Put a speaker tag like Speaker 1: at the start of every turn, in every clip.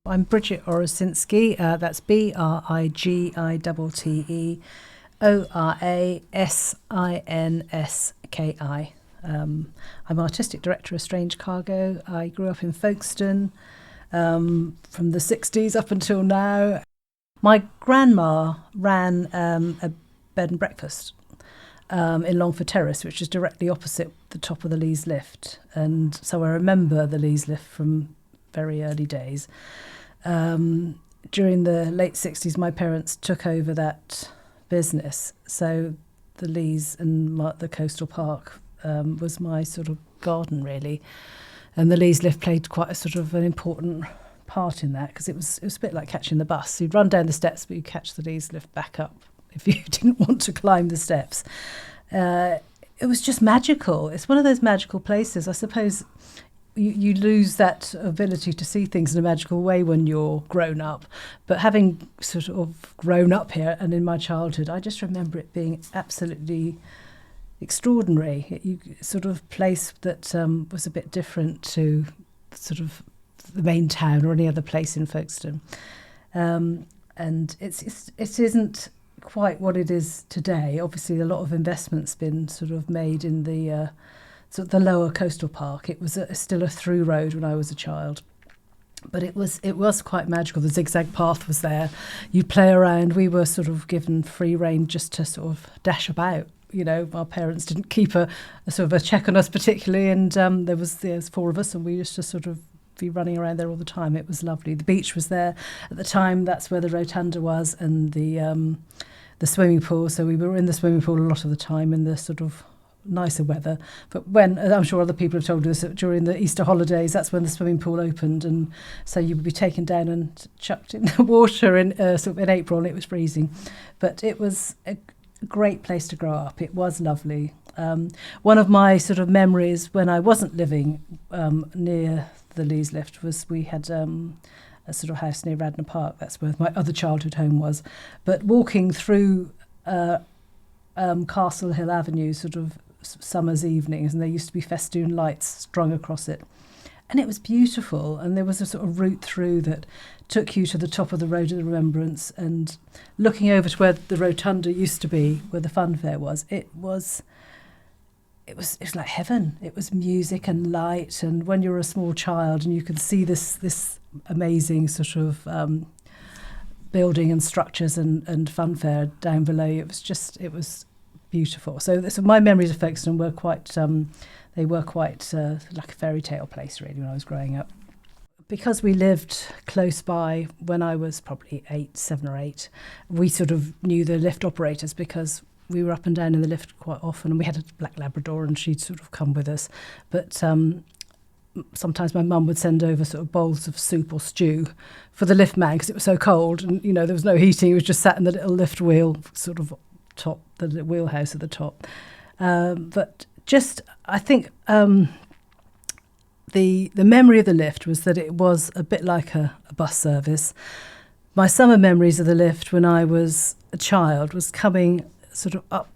Speaker 1: I'm Brigitte Orasinski. That's Brigitte Orasinski. I'm artistic director of Strange Cargo. I grew up in Folkestone from the 60s up until now. My grandma ran a bed and breakfast in Longford Terrace, which is directly opposite the top of the Leas Lift. And so I remember the Leas Lift from very early days. During the late 60s, my parents took over that business. So the Leas and the coastal park was my sort of garden, really. And the Leas Lift played quite a sort of an important part in that, because it was a bit like catching the bus. You'd run down the steps, but you'd catch the Leas Lift back up if you didn't want to climb the steps. It was just magical. It's one of those magical places. I suppose you lose that ability to see things in a magical way when you're grown up. But having sort of grown up here and in my childhood, I just remember it being absolutely extraordinary. Sort of place that was a bit different to sort of the main town or any other place in Folkestone. And it isn't quite what it is today. Obviously, a lot of investment's been sort of made in the sort of the lower coastal park. It was still a through road when I was a child, but it was quite magical. The zigzag path was there. You'd play around. We were sort of given free rein just to sort of dash about. You know, our parents didn't keep a sort of a check on us particularly, and there's four of us, and we used to sort of be running around there all the time. It was lovely. The beach was there at the time. That's where the Rotunda was, and the swimming pool. So we were in the swimming pool a lot of the time in the sort of nicer weather. But when, I'm sure other people have told us that during the Easter holidays, that's when the swimming pool opened, and so you would be taken down and chucked in the water in sort of in April, and it was freezing. But it was a great place to grow up. It was lovely. One of my sort of memories when I wasn't living near the Leas Lift was we had a sort of house near Radnor Park. That's where my other childhood home was. But walking through Castle Hill Avenue, sort of summer's evenings, and there used to be festoon lights strung across it. And it was beautiful, and there was a sort of route through that took you to the top of the Road of the Remembrance, and looking over to where the Rotunda used to be, where the fun fair was, it was like heaven. It was music and light, and when you're a small child and you can see this amazing sort of building and structures and fun fair down below you, it was beautiful. So my memories of Folkestone were quite like a fairy tale place, really, when I was growing up. Because we lived close by when I was probably 7 or 8, we sort of knew the lift operators because we were up and down in the lift quite often, and we had a black Labrador, and she'd sort of come with us. But sometimes my mum would send over sort of bowls of soup or stew for the lift man because it was so cold, and there was no heating. He was just sat in the little lift wheel, sort of top, the wheelhouse at the top. But just, I think the memory of the lift was that it was a bit like a bus service. My summer memories of the lift when I was a child was coming sort of up.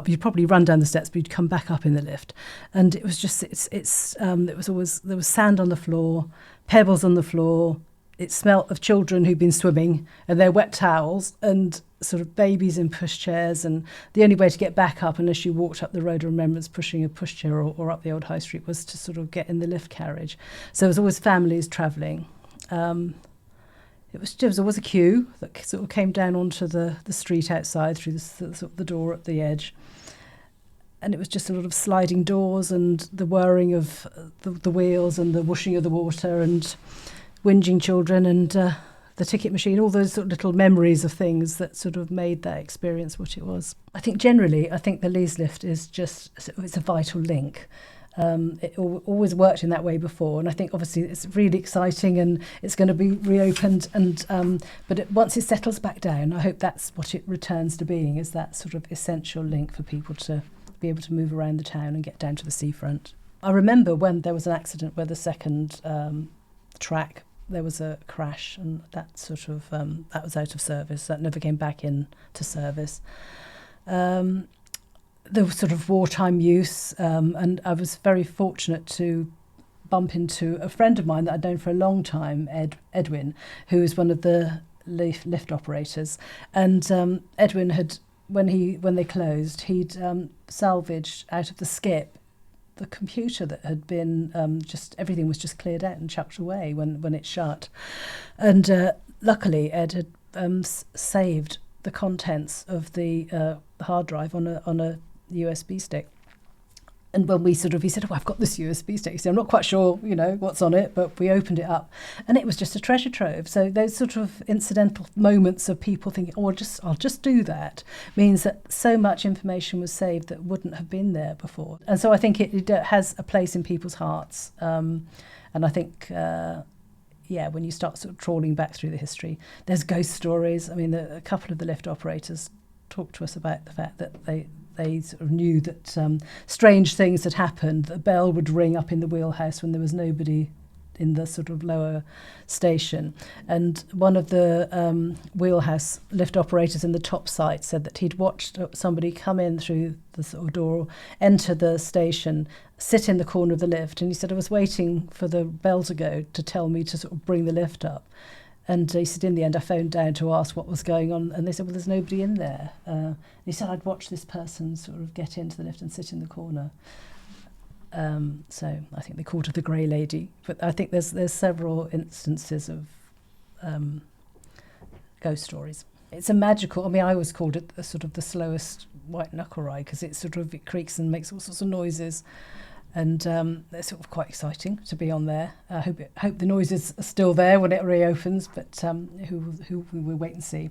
Speaker 1: You'd probably run down the steps, but you'd come back up in the lift, and it was just there was sand on the floor, pebbles on the floor. It smelt of children who'd been swimming and their wet towels, and sort of babies in pushchairs. And the only way to get back up, unless you walked up the Road of Remembrance pushing a pushchair or up the old high street, was to sort of get in the lift carriage. So there was always families travelling. There was always a queue that sort of came down onto the street outside through the door at the edge. And it was just a lot of sliding doors and the whirring of the wheels and the whooshing of the water and whinging children and the ticket machine, all those sort of little memories of things that sort of made that experience what it was. I think the Leas Lift it's a vital link. It always worked in that way before, and I think obviously it's really exciting and it's going to be reopened. And but once it settles back down, I hope that's what it returns to being, is that sort of essential link for people to be able to move around the town and get down to the seafront. I remember when there was an accident where the second track, there was a crash, and that sort of that was out of service. That never came back into service. There was sort of wartime use, and I was very fortunate to bump into a friend of mine that I'd known for a long time, Edwin, who was one of the lift operators. And Edwin had, when they closed, he'd salvaged out of the skip the computer that had been everything was just cleared out and chucked away when it shut. And luckily, Ed had saved the contents of the hard drive on a USB stick. And when he said, "Oh, I've got this USB stick." He said, "I'm not quite sure, what's on it," but we opened it up, and it was just a treasure trove. So those sort of incidental moments of people thinking, "Oh, I'll just do that," means that so much information was saved that wouldn't have been there before. And so I think it has a place in people's hearts. And I think, when you start sort of trawling back through the history, there's ghost stories. I mean, a couple of the lift operators talked to us about the fact that they sort of knew that strange things had happened. The bell would ring up in the wheelhouse when there was nobody in the sort of lower station. And one of the wheelhouse lift operators in the top site said that he'd watched somebody come in through the sort of door, enter the station, sit in the corner of the lift. And he said, "I was waiting for the bell to go to tell me to sort of bring the lift up." And he said, in the end, I phoned down to ask what was going on. And they said, "Well, there's nobody in there." And he said, "I'd watch this person sort of get into the lift and sit in the corner." So I think they called her the Grey Lady. But I think there's several instances of ghost stories. It's a magical, I always called it sort of the slowest white knuckle ride, because it creaks and makes all sorts of noises. And it's sort of quite exciting to be on there. I hope the noises are still there when it reopens, but who we will wait and see.